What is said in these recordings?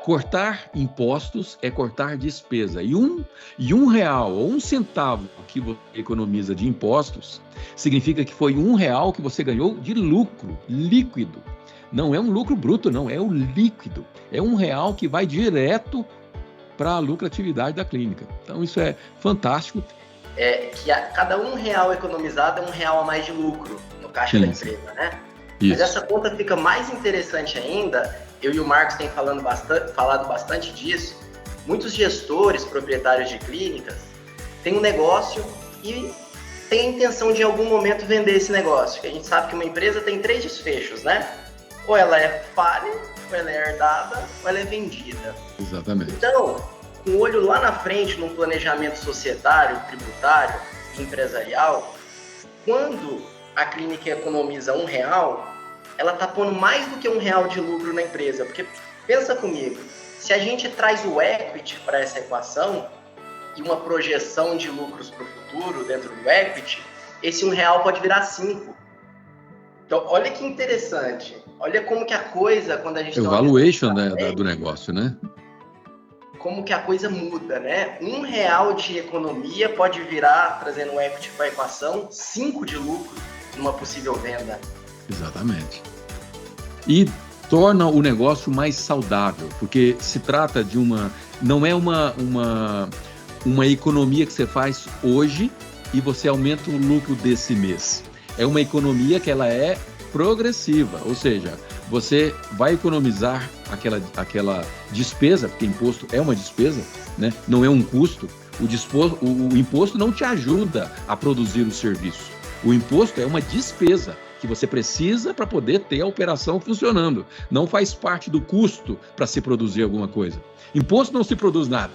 Cortar impostos é cortar despesa. E um real ou um centavo que você economiza de impostos significa que foi R$ 1 que você ganhou de lucro líquido. Não é um lucro bruto, não, é o líquido. É R$ 1 que vai direto para a lucratividade da clínica. Então isso é fantástico. Cada R$ 1 economizado é R$ 1 a mais de lucro no caixa da empresa, né? Isso. Mas essa conta fica mais interessante ainda. Eu e o Marcos têm falado bastante disso. Muitos gestores, proprietários de clínicas, têm um negócio e têm a intenção de em algum momento vender esse negócio. Porque a gente sabe que uma empresa tem 3 desfechos, né? Ou ela é falha, ou ela é herdada, ou ela é vendida. Exatamente. Então, com o olho lá na frente, num planejamento societário, tributário, empresarial, quando a clínica economiza R$ 1, ela está pondo mais do que R$ 1 de lucro na empresa. Porque, pensa comigo, se a gente traz o equity para essa equação e uma projeção de lucros para o futuro dentro do equity, esse R$ 1 pode virar 5. Então, olha que interessante. Olha como que a coisa, quando a gente... O valuation do negócio, né? Como que a coisa muda, né? R$ 1 de economia pode virar, trazendo o equity para a equação, 5 de lucro numa possível venda. Exatamente. E torna o negócio mais saudável, porque se trata de não é uma economia que você faz hoje e você aumenta o lucro desse mês. É uma economia que ela é progressiva, ou seja, você vai economizar aquela despesa, porque imposto é uma despesa, né? Não é um custo. O imposto não te ajuda a produzir o serviço. O imposto é uma despesa que você precisa para poder ter a operação funcionando. Não faz parte do custo para se produzir alguma coisa. Imposto não se produz nada.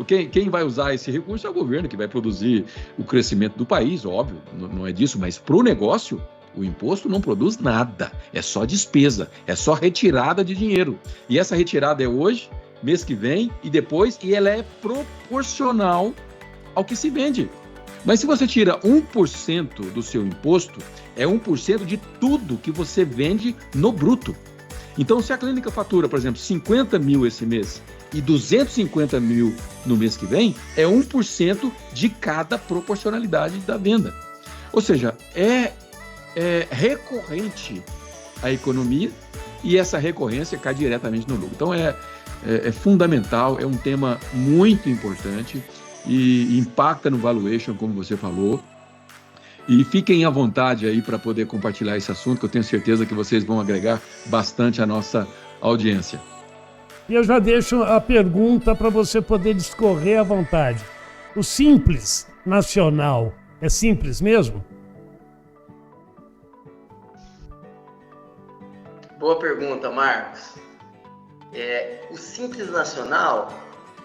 Quem vai usar esse recurso é o governo, que vai produzir o crescimento do país, óbvio, não é disso, mas para o negócio, o imposto não produz nada, é só despesa, é só retirada de dinheiro. E essa retirada é hoje, mês que vem e depois, e ela é proporcional ao que se vende. Mas se você tira 1% do seu imposto, é 1% de tudo que você vende no bruto. Então, se a clínica fatura, por exemplo, 50 mil esse mês e 250 mil no mês que vem, é 1% de cada proporcionalidade da venda. Ou seja, é recorrente a economia e essa recorrência cai diretamente no lucro. Então, é fundamental, é um tema muito importante e impacta no valuation, como você falou. E fiquem à vontade aí para poder compartilhar esse assunto, que eu tenho certeza que vocês vão agregar bastante à nossa audiência. E eu já deixo a pergunta para você poder discorrer à vontade. O Simples Nacional é simples mesmo? Boa pergunta, Marcos. O Simples Nacional,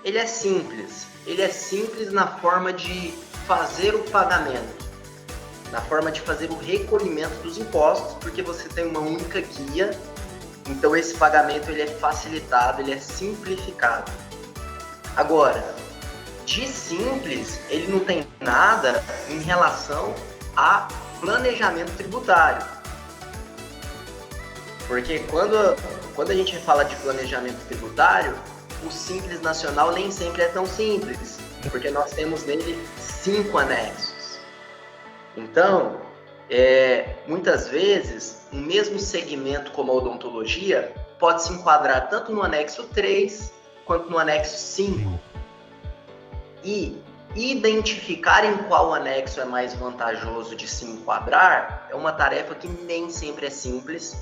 ele é simples. Ele é simples na forma de fazer o pagamento, na forma de fazer o recolhimento dos impostos, porque você tem uma única guia, então esse pagamento ele é facilitado, ele é simplificado. Agora, de simples, ele não tem nada em relação a planejamento tributário. Porque quando a gente fala de planejamento tributário, o Simples Nacional nem sempre é tão simples, porque nós temos nele 5 anexos. Então, muitas vezes, um mesmo segmento como a odontologia pode se enquadrar tanto no anexo 3 quanto no anexo 5. E identificar em qual anexo é mais vantajoso de se enquadrar é uma tarefa que nem sempre é simples.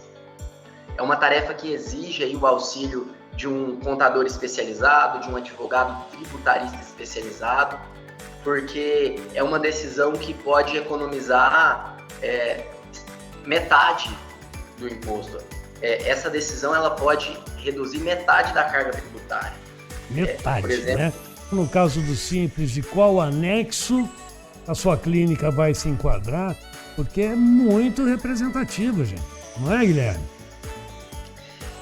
É uma tarefa que exige aí o auxílio de um contador especializado, de um advogado tributarista especializado, porque é uma decisão que pode economizar metade do imposto. Essa decisão ela pode reduzir metade da carga tributária. Metade, por exemplo, né? No caso do Simples, de qual anexo a sua clínica vai se enquadrar? Porque é muito representativo, gente. Não é, Guilherme?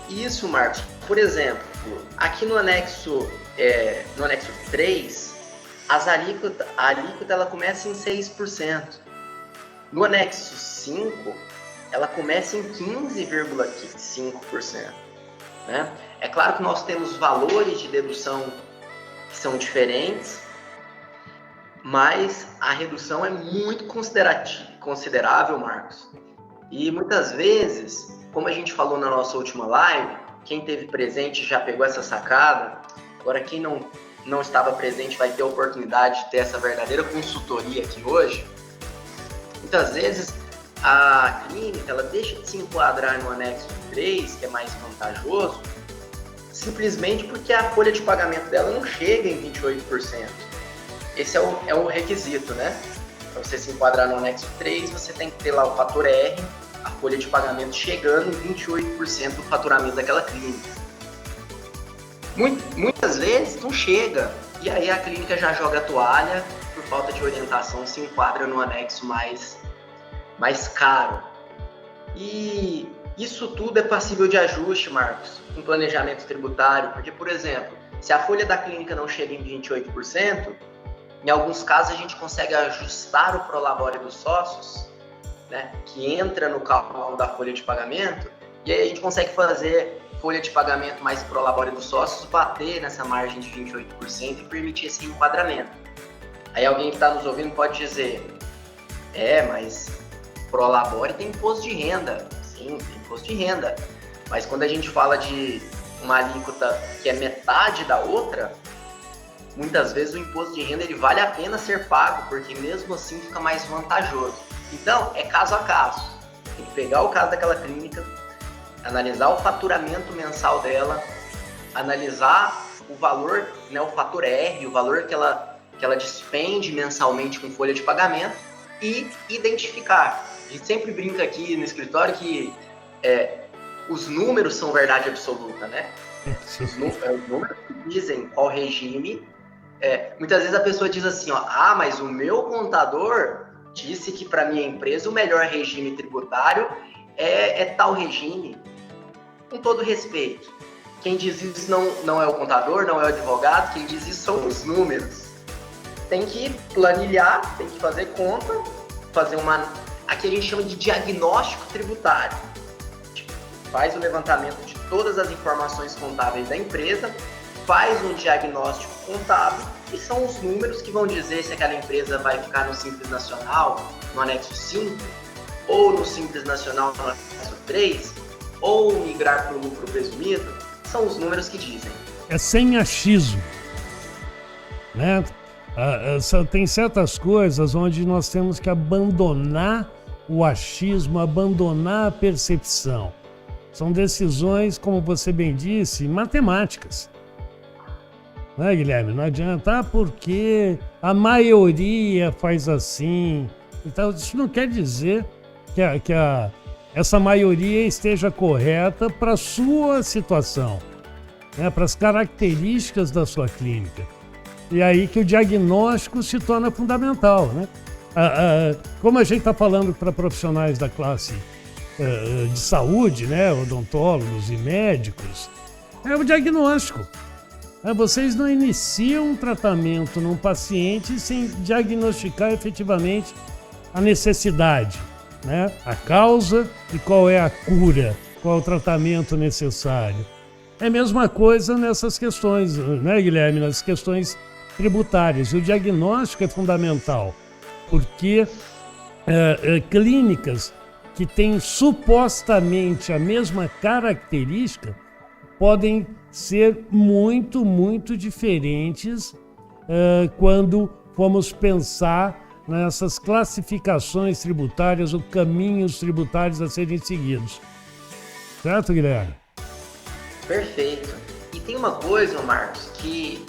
Isso, Marcos. Por exemplo, aqui no anexo 3, a alíquota ela começa em 6%. No anexo 5, ela começa em 15,5%. né? É claro que nós temos valores de dedução que são diferentes, mas a redução é muito considerável, Marcos. E muitas vezes, como a gente falou na nossa última live, quem teve presente já pegou essa sacada. Agora, quem não estava presente vai ter a oportunidade de ter essa verdadeira consultoria aqui hoje. Muitas vezes, a clínica ela deixa de se enquadrar no anexo 3, que é mais vantajoso, simplesmente porque a folha de pagamento dela não chega em 28%. Esse é o requisito, né? Para você se enquadrar no anexo 3, você tem que ter lá o fator R, a folha de pagamento chegando em 28% do faturamento daquela clínica. Muitas vezes não chega, e aí a clínica já joga a toalha, por falta de orientação, se enquadra no anexo mais caro. E isso tudo é passível de ajuste, Marcos, com planejamento tributário, porque, por exemplo, se a folha da clínica não chega em 28%, em alguns casos a gente consegue ajustar o prolabore dos sócios, né, que entra no cálculo da folha de pagamento, e aí a gente consegue fazer folha de pagamento mais prolabore dos sócios bater nessa margem de 28% e permitir esse enquadramento. Aí alguém que está nos ouvindo pode dizer, mas prolabore tem imposto de renda. Sim, tem imposto de renda. Mas quando a gente fala de uma alíquota que é metade da outra, muitas vezes o imposto de renda ele vale a pena ser pago, porque mesmo assim fica mais vantajoso. Então, é caso a caso. Tem que pegar o caso daquela clínica, analisar o faturamento mensal dela, analisar o valor, né, o fator R, o valor que ela despende mensalmente com folha de pagamento e identificar. A gente sempre brinca aqui no escritório que os números são verdade absoluta, né? Os números dizem qual regime. Muitas vezes a pessoa diz assim, mas o meu contador disse que para minha empresa o melhor regime tributário é tal regime. Com todo respeito, quem diz isso não é o contador, não é o advogado, quem diz isso são os números. Tem que planilhar, tem que fazer conta, fazer aqui a gente chama de diagnóstico tributário. Faz o levantamento de todas as informações contábeis da empresa, faz um diagnóstico contábil e são os números que vão dizer se aquela empresa vai ficar no Simples Nacional, no anexo 5, ou no Simples Nacional, no anexo 3, ou migrar para o lucro presumido. São os números que dizem. É sem achismo, né? Tem certas coisas onde nós temos que abandonar o achismo, abandonar a percepção. São decisões, como você bem disse, matemáticas. Né, Guilherme? Não adianta, porque a maioria faz assim. Então, isso não quer dizer que essa maioria esteja correta para a sua situação, né, para as características da sua clínica. E aí que o diagnóstico se torna fundamental, né? Como a gente está falando para profissionais da classe de saúde, né, odontólogos e médicos, é o diagnóstico. Vocês não iniciam um tratamento num paciente sem diagnosticar efetivamente a necessidade, né, a causa e qual é a cura, qual é o tratamento necessário. É a mesma coisa nessas questões, né, Guilherme, nas questões tributárias. O diagnóstico é fundamental, porque clínicas que têm supostamente a mesma característica podem ser muito, muito diferentes quando formos pensar nessas classificações tributárias ou caminhos tributários a serem seguidos. Certo, Guilherme? Perfeito. E tem uma coisa, Marcos, que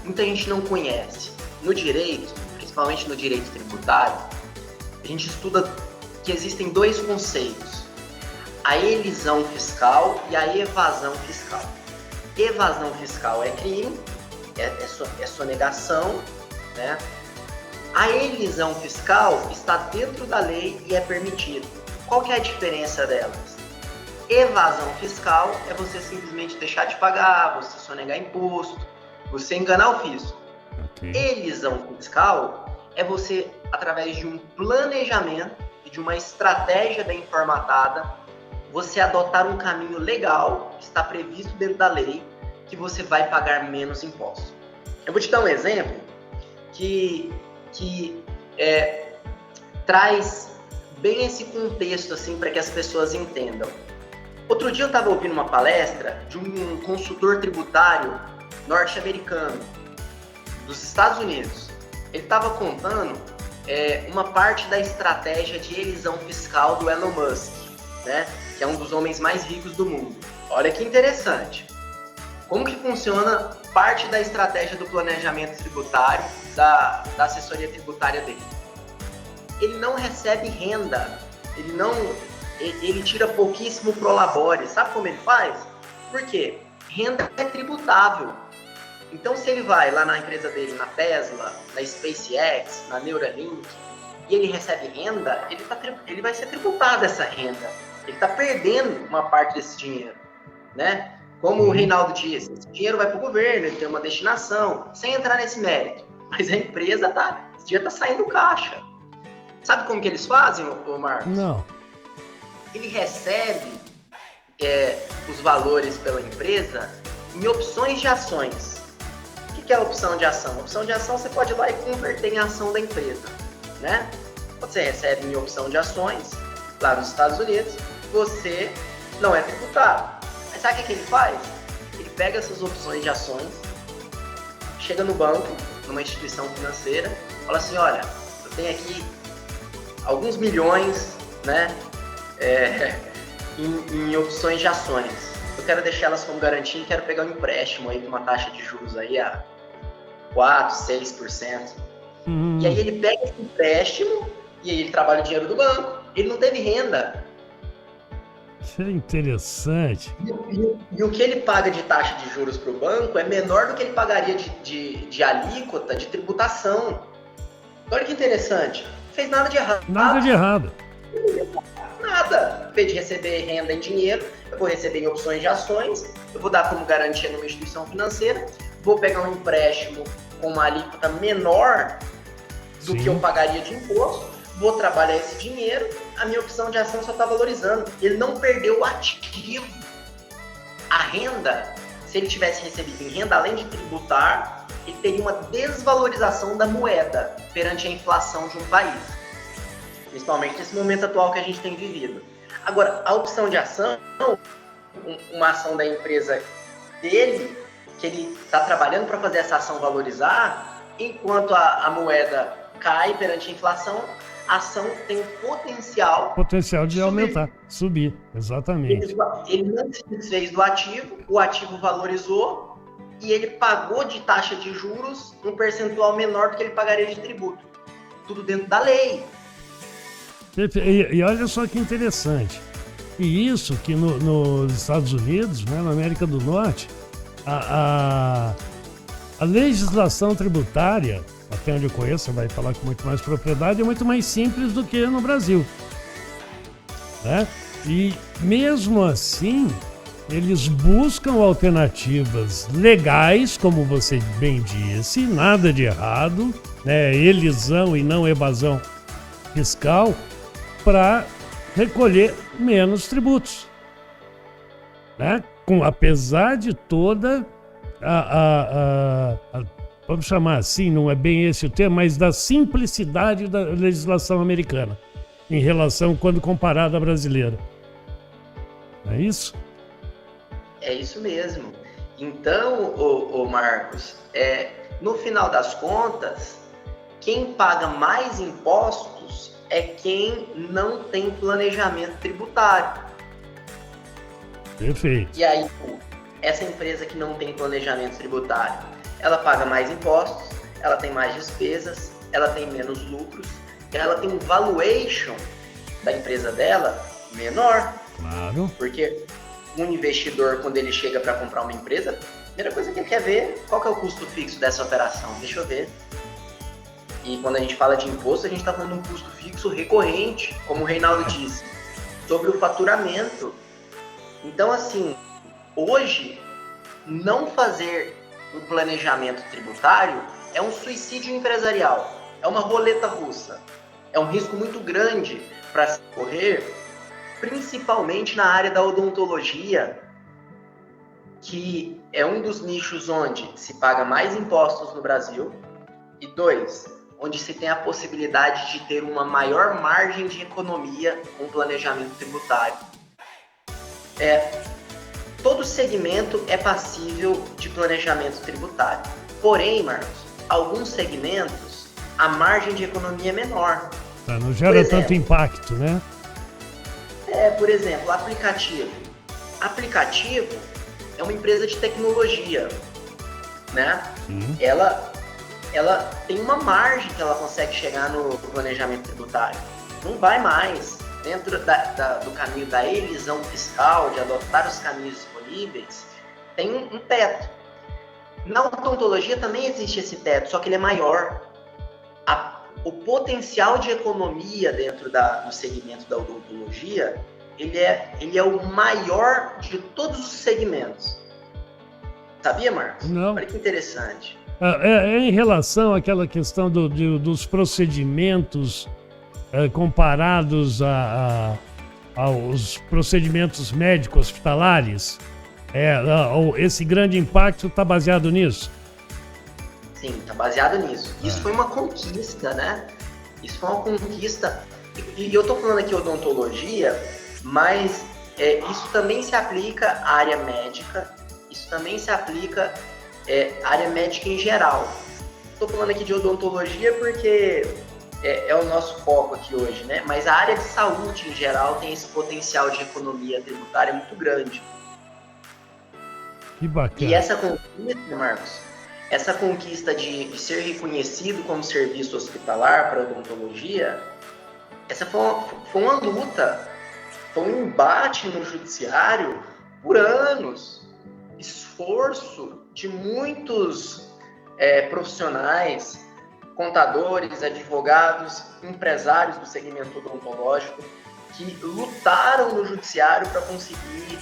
muita gente não conhece. No direito, principalmente no direito tributário, a gente estuda que existem dois conceitos: a elisão fiscal e a evasão fiscal. Evasão fiscal é crime, é sonegação, né? A elisão fiscal está dentro da lei e é permitido. Qual que é a diferença delas? Evasão fiscal é você simplesmente deixar de pagar, você sonegar imposto, você enganar o fisco. Okay. Elisão fiscal é você, através de um planejamento e de uma estratégia bem formatada, você adotar um caminho legal, que está previsto dentro da lei, que você vai pagar menos impostos. Eu vou te dar um exemplo que traz bem esse contexto assim, para que as pessoas entendam. Outro dia eu estava ouvindo uma palestra de um consultor tributário norte-americano, dos Estados Unidos. Ele estava contando uma parte da estratégia de elisão fiscal do Elon Musk, né? Que é um dos homens mais ricos do mundo. Olha que interessante. Como que funciona parte da estratégia do planejamento tributário, da assessoria tributária dele? Ele não recebe renda, ele tira pouquíssimo prolabore. Sabe como ele faz? Por quê? Renda é tributável. Então, se ele vai lá na empresa dele, na Tesla, na SpaceX, na Neuralink, e ele recebe renda, ele vai ser tributado essa renda. Ele está perdendo uma parte desse dinheiro, né? Como o Reinaldo disse, esse dinheiro vai para o governo, ele tem uma destinação, sem entrar nesse mérito. Mas a empresa esse dinheiro está saindo caixa. Sabe como que eles fazem, Marcos? Não. Ele recebe os valores pela empresa em opções de ações. O que é a opção de ação? A opção de ação você pode ir lá e converter em ação da empresa, né? Você recebe em opção de ações, lá nos Estados Unidos, você não é tributado. Mas sabe o que ele faz? Ele pega essas opções de ações, chega no banco, numa instituição financeira, fala assim, olha, eu tenho aqui alguns milhões, né, em opções de ações. Eu quero deixar elas como garantia e quero pegar um empréstimo aí com uma taxa de juros aí a 4%, 6%. E aí ele pega esse empréstimo e aí ele trabalha o dinheiro do banco. Ele não teve renda. Isso é interessante. E o que ele paga de taxa de juros para o banco é menor do que ele pagaria de alíquota de tributação. Olha que interessante. Não fez nada de errado. Nada de errado. Nada. Em vez de receber renda em dinheiro, eu vou receber em opções de ações, eu vou dar como garantia numa instituição financeira, vou pegar um empréstimo com uma alíquota menor do que eu pagaria de imposto, vou trabalhar esse dinheiro, a minha opção de ação só está valorizando. Ele não perdeu o ativo. A renda, se ele tivesse recebido em renda, além de tributar, ele teria uma desvalorização da moeda perante a inflação de um país. Principalmente nesse momento atual que a gente tem vivido. Agora, a opção de ação, uma ação da empresa dele, que ele está trabalhando para fazer essa ação valorizar, enquanto a moeda cai perante a inflação, a ação tem potencial de aumentar, subir, exatamente. Ele não se desfez do ativo, o ativo valorizou e ele pagou de taxa de juros um percentual menor do que ele pagaria de tributo. Tudo dentro da lei. E olha só que interessante. E isso que nos Estados Unidos, né, na América do Norte, a legislação tributária, até onde eu conheço, você vai falar com muito mais propriedade, é muito mais simples do que no Brasil, né? E mesmo assim, eles buscam alternativas legais, como você bem disse, nada de errado, né? Elisão e não evasão fiscal, para recolher menos tributos, né? Apesar de toda vamos chamar assim, não é bem esse o termo, mas da simplicidade da legislação americana em relação quando comparada à brasileira. Não é isso? É isso mesmo. Então, ô Marcos, no final das contas, quem paga mais impostos é quem não tem planejamento tributário. Perfeito. E aí, essa empresa que não tem planejamento tributário, ela paga mais impostos, ela tem mais despesas, ela tem menos lucros, ela tem um valuation da empresa dela menor. Claro. Porque um investidor, quando ele chega para comprar uma empresa, a primeira coisa que ele quer ver, qual que é o custo fixo dessa operação? Deixa eu ver. E quando a gente fala de imposto, a gente está falando de um custo fixo recorrente, como o Reinaldo disse, sobre o faturamento. Então, assim, hoje, não fazer um planejamento tributário é um suicídio empresarial, é uma roleta russa. É um risco muito grande para se correr, principalmente na área da odontologia, que é um dos nichos onde se paga mais impostos no Brasil, e 2, onde se tem a possibilidade de ter uma maior margem de economia com o planejamento tributário. Todo segmento é passível de planejamento tributário. Porém, Marcos, alguns segmentos, a margem de economia é menor. Não gera tanto impacto, né? Por exemplo, aplicativo. Aplicativo é uma empresa de tecnologia, né? Ela tem uma margem que ela consegue chegar no planejamento tributário. Não vai mais dentro do caminho da elisão fiscal, de adotar os caminhos disponíveis, tem um teto. Na odontologia também existe esse teto, só que ele é maior. O potencial de economia dentro do segmento da odontologia, ele é o maior de todos os segmentos. Sabia, Marcos? Não. Olha que interessante. Em relação àquela questão dos procedimentos comparados aos procedimentos médicos hospitalares, esse grande impacto está baseado nisso? Sim, está baseado nisso. Isso foi uma conquista, né? Isso foi uma conquista. E eu estou falando aqui odontologia, mas isso também se aplica à área médica, isso também se aplica à área médica em geral. Estou falando aqui de odontologia porque é o nosso foco aqui hoje, né? Mas a área de saúde em geral tem esse potencial de economia tributária muito grande. Que bacana. E essa conquista, Marcos, essa conquista de ser reconhecido como serviço hospitalar para a odontologia, essa foi uma luta, foi um embate no judiciário por anos, esforço de muitos profissionais, contadores, advogados, empresários do segmento odontológico, que lutaram no judiciário para conseguir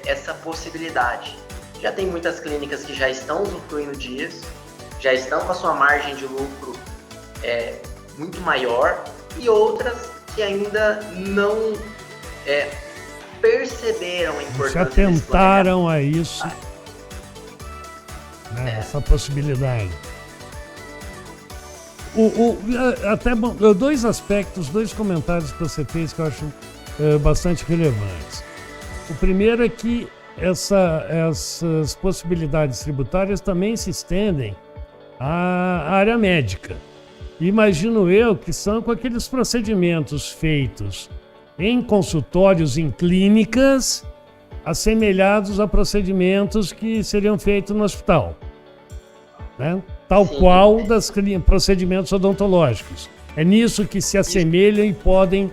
essa possibilidade. Já tem muitas clínicas que já estão usufruindo disso, já estão com a sua margem de lucro muito maior, e outras que ainda não perceberam a importância. Já tentaram a isso, né, essa possibilidade. Até dois aspectos, dois comentários que você fez que eu acho bastante relevantes. O primeiro é que essas possibilidades tributárias também se estendem à área médica. Imagino eu que são com aqueles procedimentos feitos em consultórios, em clínicas, assemelhados a procedimentos que seriam feitos no hospital, né? Tal Sim. qual dos procedimentos odontológicos. É nisso que se assemelham e podem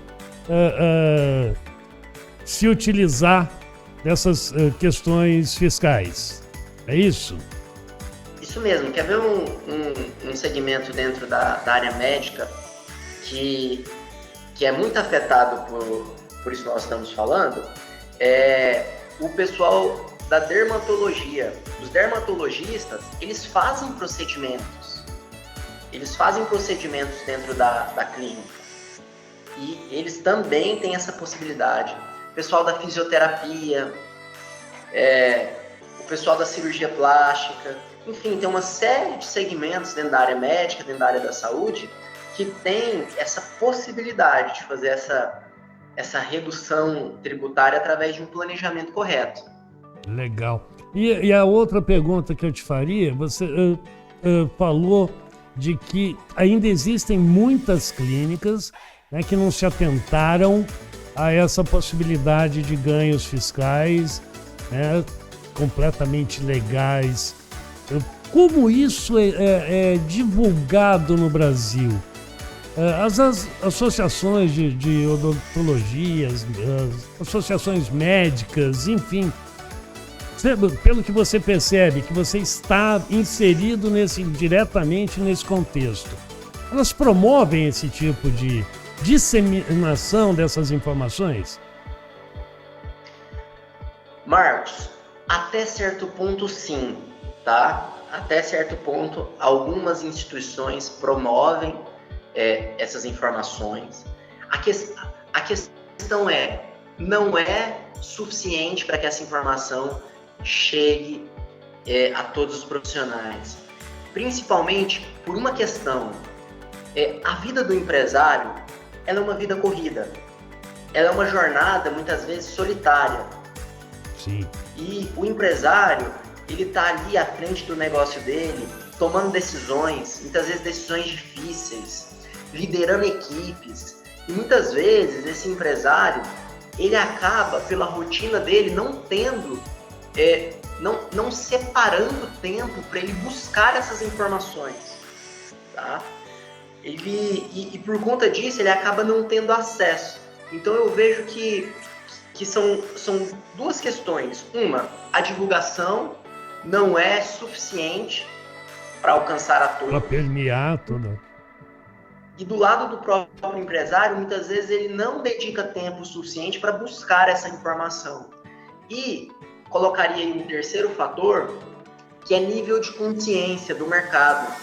se utilizar dessas questões fiscais. É isso? Isso mesmo. Quer ver um segmento dentro da área médica que é muito afetado por isso que nós estamos falando? O pessoal da dermatologia. Os dermatologistas, eles fazem procedimentos. Eles fazem procedimentos dentro da clínica. E eles também têm essa possibilidade. O pessoal da fisioterapia, o pessoal da cirurgia plástica, enfim, tem uma série de segmentos dentro da área médica, dentro da área da saúde, que tem essa possibilidade de fazer essa redução tributária através de um planejamento correto. Legal. E a outra pergunta que eu te faria, você falou de que ainda existem muitas clínicas, né, que não se atentaram a essa possibilidade de ganhos fiscais, né, completamente legais. Como isso é divulgado no Brasil? As associações de odontologias, as associações médicas, enfim, pelo que você percebe, que você está inserido diretamente nesse contexto, elas promovem esse tipo de disseminação dessas informações? Marcos, até certo ponto sim, tá? Até certo ponto, algumas instituições promovem essas informações. A questão questão não é suficiente para que essa informação chegue a todos os profissionais. Principalmente por uma questão, a vida do empresário, ela é uma vida corrida. Ela é uma jornada, muitas vezes, solitária. Sim. E o empresário, ele está ali à frente do negócio dele, tomando decisões, muitas vezes decisões difíceis, liderando equipes. E muitas vezes esse empresário, ele acaba, pela rotina dele, não tendo, não separando tempo para ele buscar essas informações, tá? E por conta disso, ele acaba não tendo acesso. Então eu vejo que são duas questões. Uma, a divulgação não é suficiente para alcançar a todos. Para permear tudo. E do lado do próprio empresário, muitas vezes ele não dedica tempo suficiente para buscar essa informação. E colocaria aí um terceiro fator, que é nível de consciência do mercado.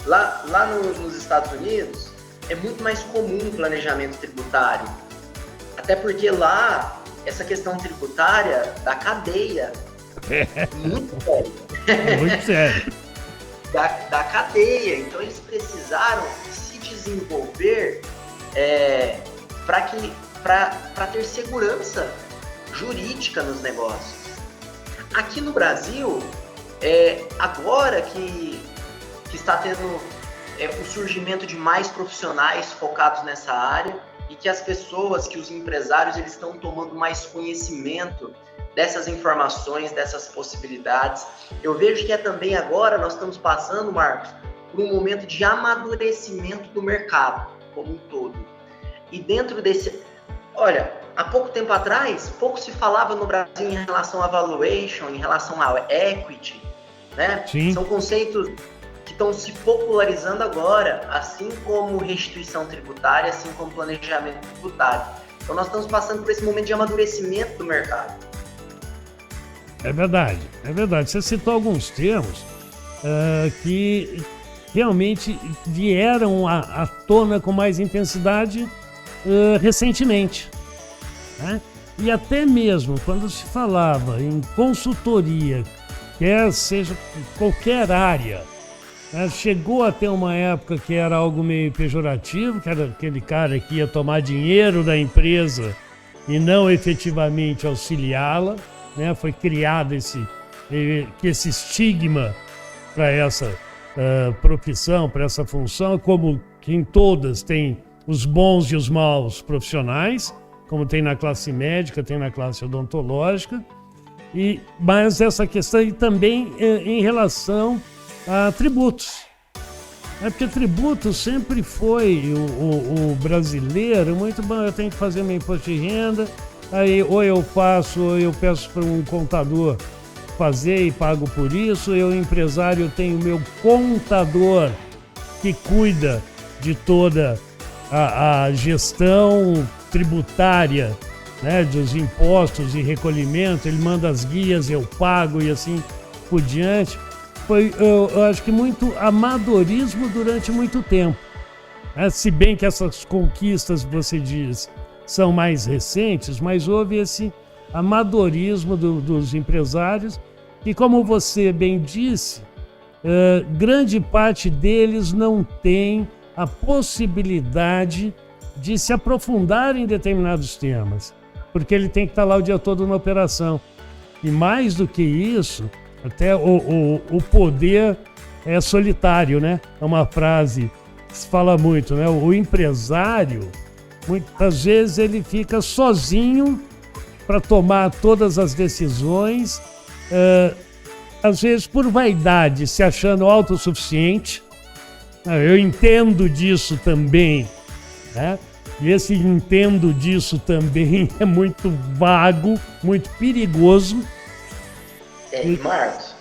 Lá nos Estados Unidos, é muito mais comum o planejamento tributário. Até porque lá, essa questão tributária da cadeia, muito séria. Muito sério. Da cadeia. Então, eles precisaram se desenvolver para ter segurança jurídica nos negócios. Aqui no Brasil, agora que está tendo o surgimento de mais profissionais focados nessa área e que as pessoas, que os empresários, eles estão tomando mais conhecimento dessas informações, dessas possibilidades. Eu vejo que também agora nós estamos passando, Marcos, por um momento de amadurecimento do mercado como um todo. E dentro desse... Olha, há pouco tempo atrás, pouco se falava no Brasil em relação a valuation, em relação a equity, né? Sim. São conceitos que estão se popularizando agora, assim como restituição tributária, assim como planejamento tributário. Então nós estamos passando por esse momento de amadurecimento do mercado. É verdade. Você citou alguns termos que realmente vieram à tona com mais intensidade recentemente, né? E até mesmo quando se falava em consultoria, quer seja qualquer área, chegou a ter uma época que era algo meio pejorativo, que era aquele cara que ia tomar dinheiro da empresa e não efetivamente auxiliá-la, né? Foi criado esse estigma para essa profissão, para essa função, como que em todas tem os bons e os maus profissionais, como tem na classe médica, tem na classe odontológica, mas essa questão e também em relação a tributos. Porque tributo sempre foi o brasileiro muito bom. Eu tenho que fazer meu imposto de renda, aí ou eu faço, ou eu peço para um contador fazer e pago por isso. Eu, empresário, tenho meu contador que cuida de toda a gestão tributária, né, dos impostos e recolhimento. Ele manda as guias, eu pago e assim por diante. Foi, eu acho que muito amadorismo durante muito tempo. Se bem que essas conquistas, você diz, são mais recentes, mas houve esse amadorismo dos empresários e, como você bem disse, grande parte deles não tem a possibilidade de se aprofundar em determinados temas, porque ele tem que estar lá o dia todo na operação. E mais do que isso, até o poder é solitário, né? É uma frase que se fala muito, né? O empresário, muitas vezes, ele fica sozinho para tomar todas as decisões, às vezes por vaidade, se achando autossuficiente. Eu entendo disso também, né? E esse entendo disso também é muito vago, muito perigoso. Marcos,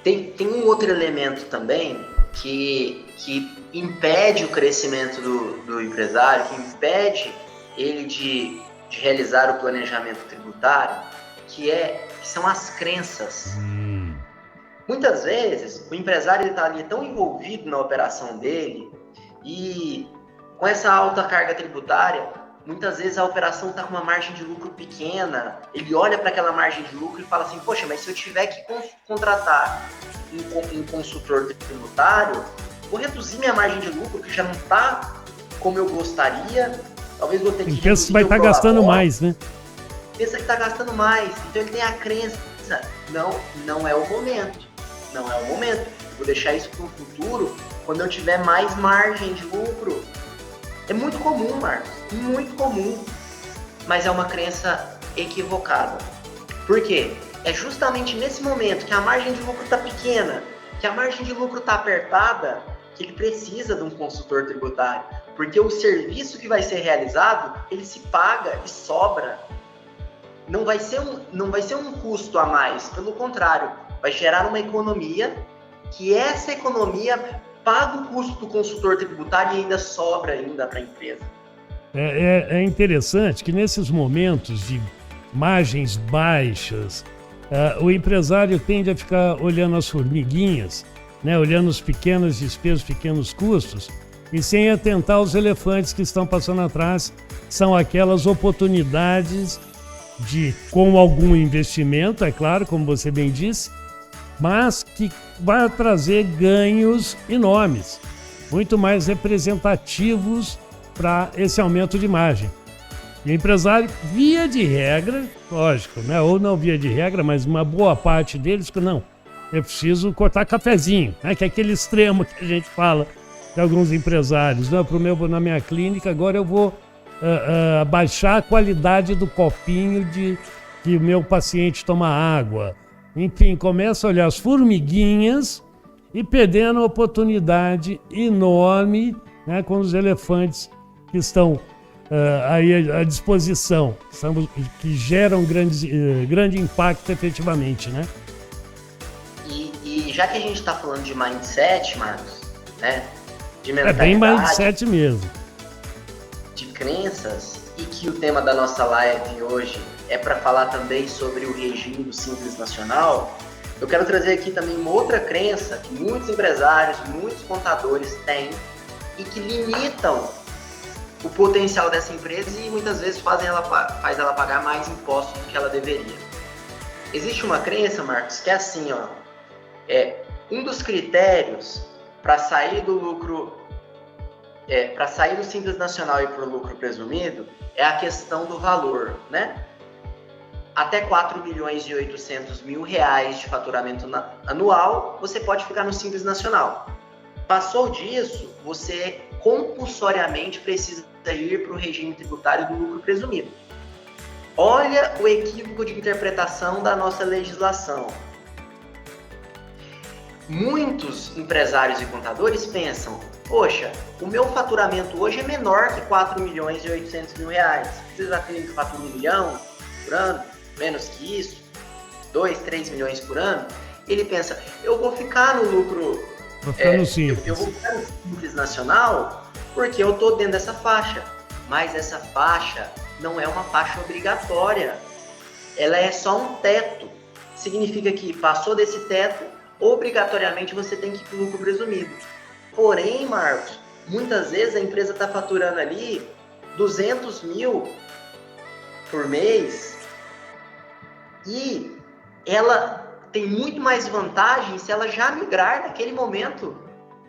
tem um outro elemento também que impede o crescimento do empresário, que impede ele de realizar o planejamento tributário, que são as crenças. Muitas vezes, o empresário está ali tão envolvido na operação dele e com essa alta carga tributária, muitas vezes a operação está com uma margem de lucro pequena, ele olha para aquela margem de lucro e fala assim, poxa, mas se eu tiver que contratar um consultor tributário, vou reduzir minha margem de lucro, que já não está como eu gostaria, talvez vou ter que reduzir. Pensa que vai estar gastando mais, né? Pensa que está gastando mais, então ele tem a crença, não é o momento, não é o momento, vou deixar isso para o futuro, quando eu tiver mais margem de lucro. É muito comum, Marcos, muito comum, mas é uma crença equivocada. Por quê? É justamente nesse momento que a margem de lucro está pequena, que a margem de lucro está apertada, que ele precisa de um consultor tributário, porque o serviço que vai ser realizado, ele se paga e sobra. Não vai ser um custo a mais, pelo contrário, vai gerar uma economia, que essa economia paga o custo do consultor tributário e ainda sobra ainda para a empresa. É interessante que nesses momentos de margens baixas, o empresário tende a ficar olhando as formiguinhas, né, olhando os pequenos despesas, pequenos custos, e sem atentar aos elefantes que estão passando atrás, são aquelas oportunidades com algum investimento, é claro, como você bem disse, mas que vai trazer ganhos enormes, muito mais representativos para esse aumento de margem. E o empresário, via de regra, lógico, né? Ou não via de regra, mas uma boa parte deles, não, eu preciso cortar cafezinho, né? Que é aquele extremo que a gente fala de alguns empresários. Não, na minha clínica, agora eu vou baixar a qualidade do copinho que o meu paciente toma água. Enfim, começa a olhar as formiguinhas e perdendo a oportunidade enorme, né, com os elefantes que estão aí à disposição, que geram grande impacto efetivamente, né? E já que a gente está falando de mindset, Marcos, né, de mentalidade, bem mindset mesmo, de crenças, e que o tema da nossa live hoje é para falar também sobre o regime do Simples Nacional, eu quero trazer aqui também uma outra crença que muitos empresários, muitos contadores têm e que limitam o potencial dessa empresa e muitas vezes faz ela pagar mais impostos do que ela deveria. Existe uma crença, Marcos, que é assim, ó, um dos critérios para sair do lucro, para sair do Simples Nacional e para o lucro presumido é a questão do valor, né? Até 4 milhões e 800 mil reais de faturamento anual, você pode ficar no Simples Nacional. Passou disso, você compulsoriamente precisa ir para o regime tributário do lucro presumido. Olha o equívoco de interpretação da nossa legislação. Muitos empresários e contadores pensam, poxa, o meu faturamento hoje é menor que 4 milhões e 800 mil reais. Vocês acreditam que fatura 1 milhão por ano? Menos que isso, 2, 3 milhões por ano, ele pensa, eu vou ficar no lucro, eu vou ficar no Simples Nacional porque eu estou dentro dessa faixa, mas essa faixa não é uma faixa obrigatória, ela é só um teto, significa que passou desse teto, obrigatoriamente você tem que ir para o lucro presumido. Porém, Marcos, muitas vezes a empresa está faturando ali 200 mil por mês, e ela tem muito mais vantagem se ela já migrar naquele momento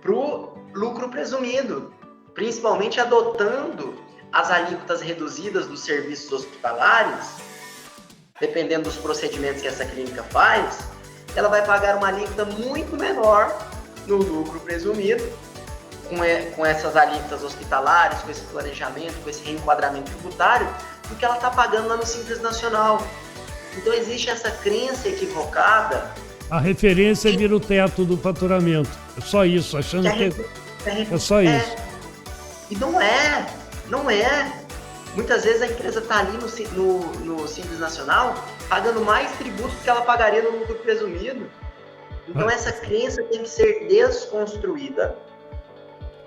para o lucro presumido, principalmente adotando as alíquotas reduzidas dos serviços hospitalares, dependendo dos procedimentos que essa clínica faz, ela vai pagar uma alíquota muito menor no lucro presumido, com essas alíquotas hospitalares, com esse planejamento, com esse reenquadramento tributário, do que ela está pagando lá no Simples Nacional. Então existe essa crença equivocada. A referência vira o teto do faturamento. É só isso, achando que é só isso. E não é. Muitas vezes a empresa está ali no Simples Nacional pagando mais tributo do que ela pagaria no lucro presumido. Então essa crença tem que ser desconstruída.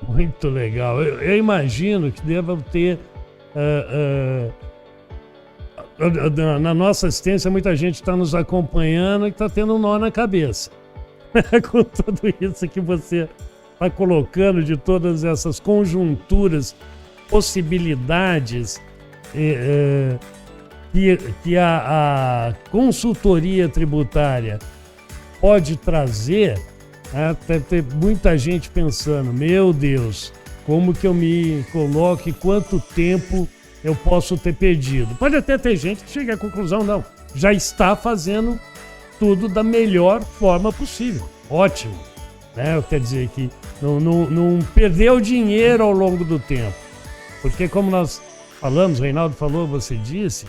Muito legal. Eu imagino que deva ter... na nossa assistência, muita gente está nos acompanhando e está tendo um nó na cabeça. Com tudo isso que você está colocando, de todas essas conjunturas, possibilidades que a consultoria tributária pode trazer, né? Deve ter muita gente pensando, meu Deus, como que eu me coloco e quanto tempo eu posso ter perdido. Pode até ter gente que chega à conclusão, não, já está fazendo tudo da melhor forma possível. Ótimo, né? Quer dizer que não perdeu dinheiro ao longo do tempo. Porque como nós falamos, o Reinaldo falou, você disse,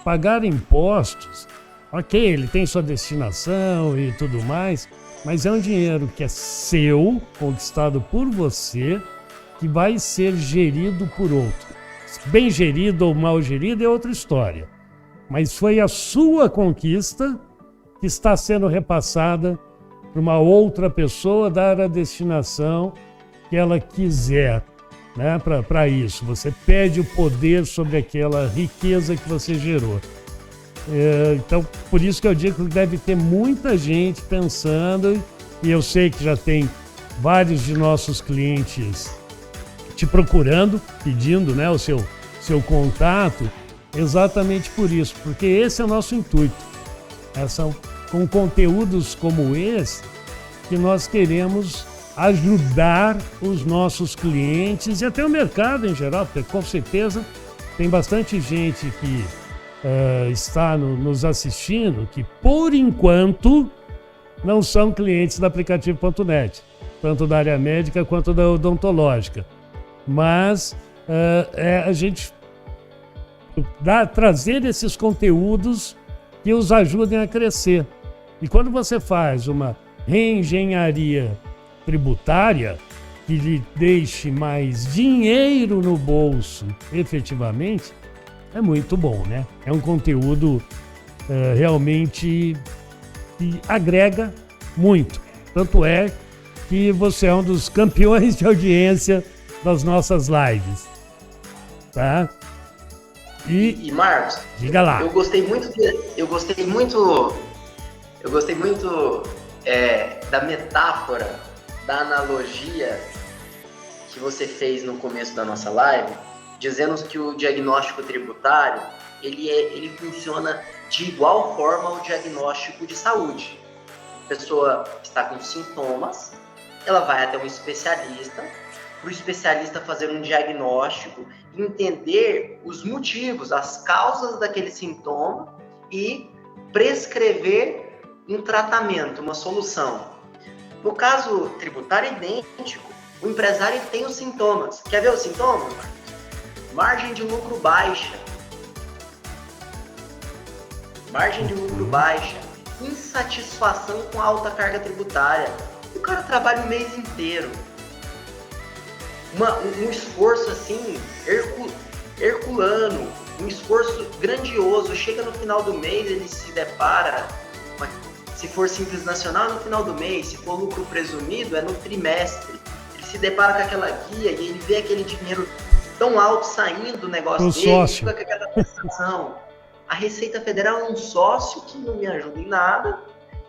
pagar impostos, ok, ele tem sua destinação e tudo mais, mas é um dinheiro que é seu, conquistado por você, que vai ser gerido por outro. Bem gerido ou mal gerido é outra história. Mas foi a sua conquista que está sendo repassada para uma outra pessoa dar a destinação que ela quiser, né? Para isso. Você perde o poder sobre aquela riqueza que você gerou. Então, por isso que eu digo que deve ter muita gente pensando, e eu sei que já tem vários de nossos clientes te procurando, pedindo, né, o seu contato, exatamente por isso, porque esse é o nosso intuito. Com conteúdos como esse, que nós queremos ajudar os nossos clientes e até o mercado em geral, porque com certeza tem bastante gente que está nos assistindo que, por enquanto, não são clientes da Aplicativo.net, tanto da área médica quanto da odontológica. Mas a gente trazer esses conteúdos que os ajudem a crescer. E quando você faz uma reengenharia tributária que lhe deixe mais dinheiro no bolso, efetivamente, é muito bom, né? É um conteúdo realmente que agrega muito. Tanto é que você é um dos campeões de audiência das nossas lives, tá? E Marcos, diga lá. Eu gostei muito da metáfora, da analogia que você fez no começo da nossa live, dizendo que o diagnóstico tributário ele funciona de igual forma ao diagnóstico de saúde. A pessoa está com sintomas, ela vai até um especialista, para o especialista fazer um diagnóstico, entender os motivos, as causas daquele sintoma e prescrever um tratamento, uma solução. No caso tributário é idêntico. O empresário tem os sintomas. Quer ver os sintomas? Margem de lucro baixa. Margem de lucro baixa. Insatisfação com a alta carga tributária. O cara trabalha o mês inteiro. Um esforço assim, herculano, um esforço grandioso. Chega no final do mês, ele se depara, se for Simples Nacional, é no final do mês, se for lucro presumido, é no trimestre. Ele se depara com aquela guia e ele vê aquele dinheiro tão alto saindo do negócio dele, fica com aquela sensação. A Receita Federal é um sócio que não me ajuda em nada,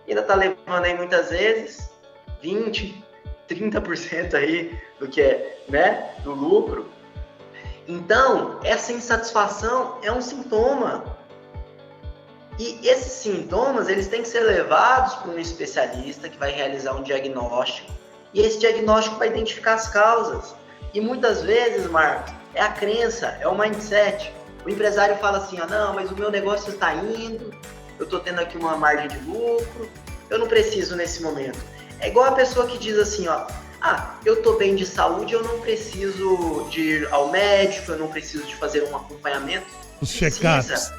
ainda está levando aí muitas vezes 20%, 30% aí do que é, né, do lucro. Então, essa insatisfação é um sintoma. E esses sintomas, eles têm que ser levados para um especialista que vai realizar um diagnóstico. E esse diagnóstico vai identificar as causas. E muitas vezes, Marcos, é a crença, é o mindset. O empresário fala assim, não, mas o meu negócio está indo, eu estou tendo aqui uma margem de lucro, eu não preciso nesse momento. É igual a pessoa que diz assim, eu estou bem de saúde, eu não preciso de ir ao médico, eu não preciso de fazer um acompanhamento. Os check-ups.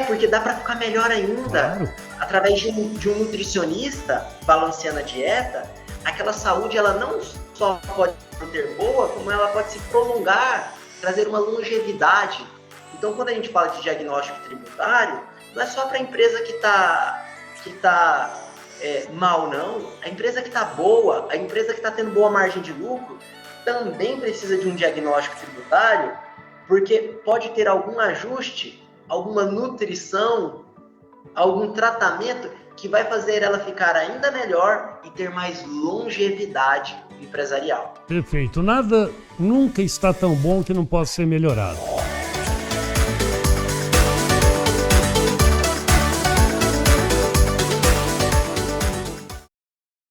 Porque dá para ficar melhor ainda. Claro. Através de um nutricionista balanceando a dieta, aquela saúde ela não só pode ser boa, como ela pode se prolongar, trazer uma longevidade. Então, quando a gente fala de diagnóstico tributário, não é só para a empresa que está mal, não. A empresa que está boa, a empresa que está tendo boa margem de lucro, também precisa de um diagnóstico tributário, porque pode ter algum ajuste, alguma nutrição, algum tratamento que vai fazer ela ficar ainda melhor e ter mais longevidade empresarial. Perfeito. Nada nunca está tão bom que não possa ser melhorado.